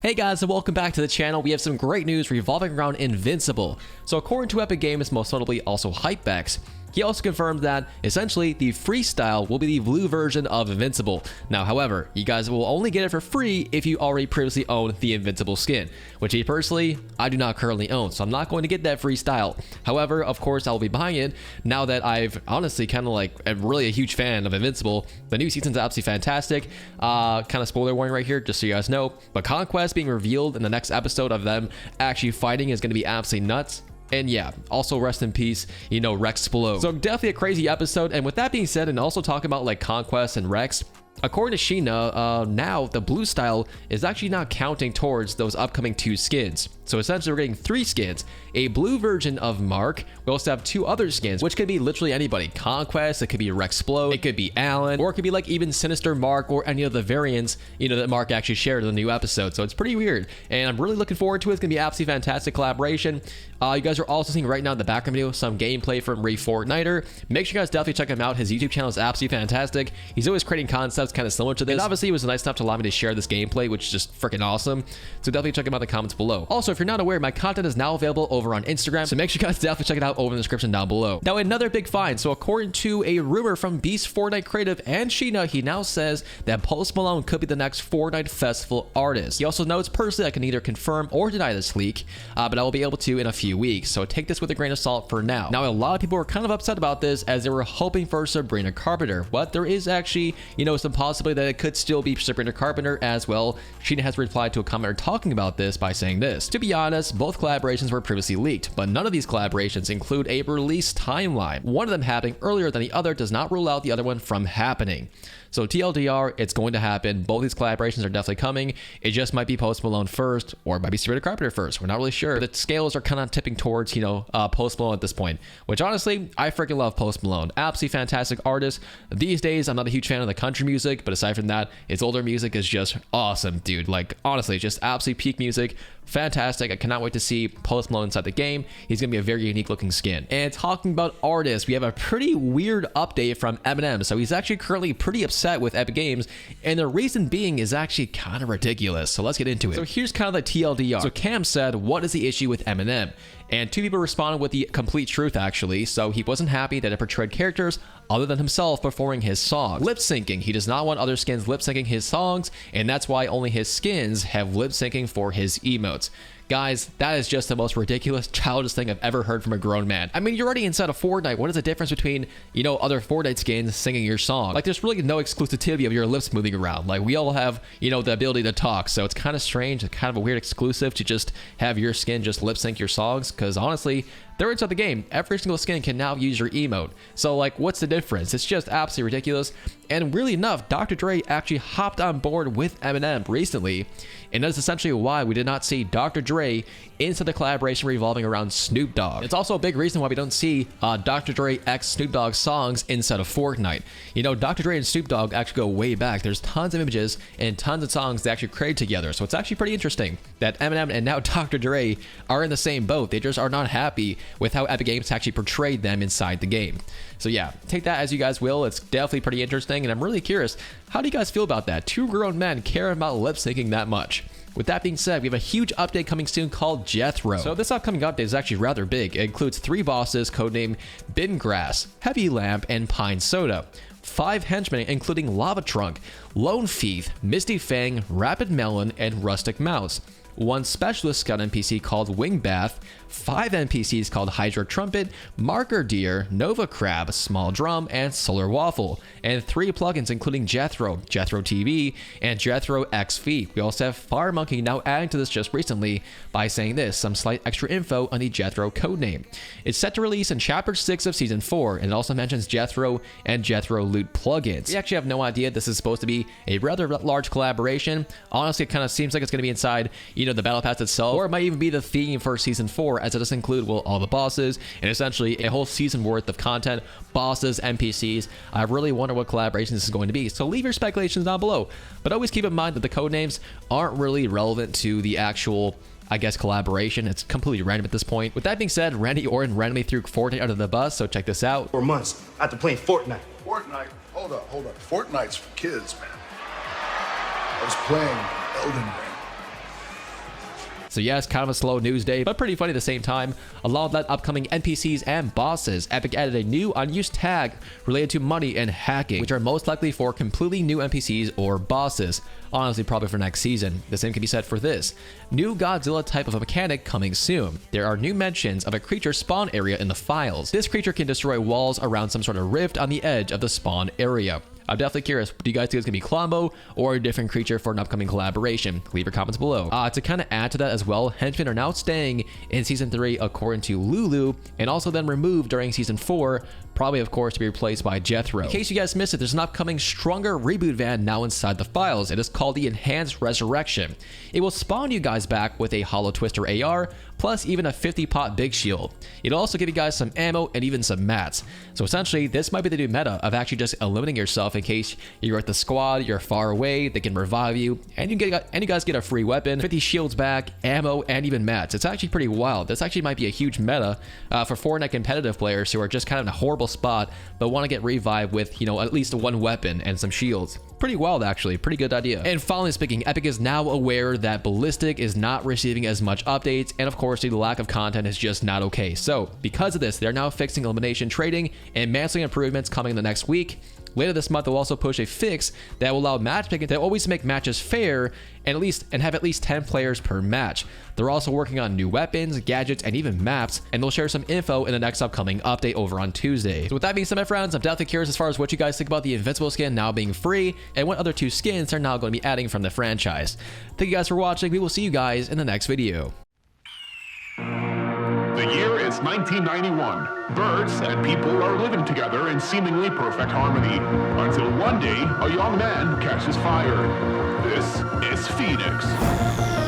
Hey guys, and welcome back to the channel. We have some great news revolving around Invincible. So according to Epic Games, most notably also Hypebex, he also confirmed that essentially the freestyle will be the blue version of Invincible. Now, however, you guys will only get it for free if you already previously own the Invincible skin, which personally, I do not currently own, so I'm not going to get that freestyle. However, of course, I will be buying it now that I've honestly kind of am really a huge fan of Invincible. The new season's absolutely fantastic. Kind of spoiler warning right here, just so you guys know, but Conquest being revealed in the next episode of them actually fighting is going to be absolutely nuts. And yeah, also rest in peace, Rex Explode. So definitely a crazy episode. And with that being said, and also talking about like Conquest and Rex, according to Sheena, now the blue style is actually not counting towards those upcoming 2 skins. So essentially we're getting 3 skins, a blue version of Mark. We also have 2 other skins, which could be literally anybody. Conquest, it could be Rex Explode, it could be Alan, or it could be like even Sinister Mark or any of the variants, that Mark actually shared in the new episode. So it's pretty weird. And I'm really looking forward to it. It's gonna be absolutely fantastic collaboration. You guys are also seeing right now in the background video some gameplay from Fortniter. Make sure you guys definitely check him out. His YouTube channel is absolutely fantastic. He's always creating concepts kind of similar to this. And obviously, he was nice enough to allow me to share this gameplay, which is just freaking awesome. So definitely check him out in the comments below. Also, if you're not aware, my content is now available over on Instagram. So make sure you guys definitely check it out over in the description down below. Now, another big find. So according to a rumor from Beast Fortnite Creative and Sheena, he now says that Post Malone could be the next Fortnite Festival artist. He also notes personally I can either confirm or deny this leak, but I will be able to in a few weeks. So take this with a grain of salt for now. Now, a lot of people were kind of upset about this as they were hoping for Sabrina Carpenter, but there is actually, some possibility that it could still be Sabrina Carpenter as well. Sheena has replied to a commenter talking about this by saying this: to be honest, both collaborations were previously leaked, but none of these collaborations include a release timeline. One of them happening earlier than the other does not rule out the other one from happening. So TLDR, it's going to happen. Both these collaborations are definitely coming. It just might be Post Malone first, or it might be Sabrina Carpenter first. We're not really sure. The scales are kind of tipping towards, Post Malone at this point, which honestly, I freaking love Post Malone. Absolutely fantastic artist. These days, I'm not a huge fan of the country music, but aside from that, his older music is just awesome, dude. Like, honestly, just absolutely peak music. Fantastic. I cannot wait to see Post Malone inside the game. He's going to be a very unique looking skin. And talking about artists, we have a pretty weird update from Eminem. So he's actually currently pretty upset with Epic Games, and the reason being is actually kind of ridiculous. So let's get into it. So here's kind of the TLDR. So Cam said, what is the issue with Eminem? And 2 people responded with the complete truth, actually. So he wasn't happy that it portrayed characters other than himself performing his song. Lip syncing. He does not want other skins lip syncing his songs, and that's why only his skins have lip syncing for his emotes. Guys, that is just the most ridiculous, childish thing I've ever heard from a grown man. I mean, you're already inside of Fortnite. What is the difference between, other Fortnite skins singing your song? Like, there's really no exclusivity of your lips moving around. Like, we all have, the ability to talk. So it's kind of strange. It's kind of a weird exclusive to just have your skin just lip sync your songs. Because honestly, they're inside the game. Every single skin can now use your emote. So like, what's the difference? It's just absolutely ridiculous. And weirdly enough, Dr. Dre actually hopped on board with Eminem recently. And that's essentially why we did not see Dr. Dre into the collaboration revolving around Snoop Dogg. It's also a big reason why we don't see Dr. Dre x Snoop Dogg songs inside of Fortnite. Dr. Dre and Snoop Dogg actually go way back. There's tons of images and tons of songs they actually created together. So it's actually pretty interesting that Eminem and now Dr. Dre are in the same boat. They just are not happy with how Epic Games actually portrayed them inside the game. So yeah, take that as you guys will. It's definitely pretty interesting, and I'm really curious, how do you guys feel about that? 2 grown men care about lip syncing that much? With that being said, we have a huge update coming soon called Jethro. So this upcoming update is actually rather big. It includes 3 bosses codenamed Bingrass, Heavy Lamp, and Pine Soda. 5 henchmen, including Lava Trunk, Lone Thief, Misty Fang, Rapid Melon, and Rustic Mouse. 1 specialist scout NPC called Wingbath, 5 NPCs called Hydro Trumpet, Marker Deer, Nova Crab, Small Drum, and Solar Waffle, and 3 plugins including Jethro, Jethro TV, and Jethro XV. We also have Fire Monkey now adding to this just recently by saying this, some slight extra info on the Jethro codename. It's set to release in Chapter 6 of Season 4, and it also mentions Jethro and Jethro Loot plugins. We actually have no idea this is supposed to be a rather large collaboration. Honestly, it kind of seems like it's going to be inside, the Battle Pass itself, or it might even be the theme for Season 4, as it does include, well, all the bosses, and essentially a whole season worth of content, bosses, NPCs. I really wonder what collaboration this is going to be, so leave your speculations down below. But always keep in mind that the codenames aren't really relevant to the actual, I guess, collaboration. It's completely random at this point. With that being said, Randy Orton randomly threw Fortnite under the bus, so check this out. 4 months after playing Fortnite. Fortnite? Hold up. Fortnite's for kids, man. I was playing Elden Ring. So yeah, it's kind of a slow news day, but pretty funny at the same time. Along with that upcoming NPCs and bosses, Epic added a new unused tag related to money and hacking, which are most likely for completely new NPCs or bosses. Honestly, probably for next season. The same can be said for this. New Godzilla type of a mechanic coming soon. There are new mentions of a creature spawn area in the files. This creature can destroy walls around some sort of rift on the edge of the spawn area. I'm definitely curious, do you guys think it's going to be Klombo or a different creature for an upcoming collaboration? Leave your comments below. To kind of add to that as well, henchmen are now staying in Season 3 according to Lulu, and also then removed during Season 4, probably of course to be replaced by Jethro. In case you guys missed it, there's an upcoming stronger reboot van now inside the files. It is called the Enhanced Resurrection. It will spawn you guys back with a Hollow Twister AR, plus even a 50-pot big shield. It'll also give you guys some ammo and even some mats. So essentially, this might be the new meta of actually just eliminating yourself in case you're at the squad, you're far away, they can revive you, and you guys get a free weapon, 50 shields back, ammo, and even mats. It's actually pretty wild. This actually might be a huge meta for Fortnite competitive players who are just kind of in a horrible spot, but want to get revived with, at least one weapon and some shields. Pretty wild, actually. Pretty good idea. And finally speaking, Epic is now aware that Ballistic is not receiving as much updates, and of course, the lack of content is just not okay. So, because of this, they're now fixing elimination trading and matching improvements coming in the next week. Later this month, they'll also push a fix that will allow matchmaking to always make matches fair and have at least 10 players per match. They're also working on new weapons, gadgets, and even maps, and they'll share some info in the next upcoming update over on Tuesday. So with that being said, my friends, I'm definitely curious as far as what you guys think about the Invincible skin now being free, and what other 2 skins they're now going to be adding from the franchise. Thank you guys for watching. We will see you guys in the next video. The year is 1991. Birds and people are living together in seemingly perfect harmony, until one day a young man catches fire. This is Phoenix.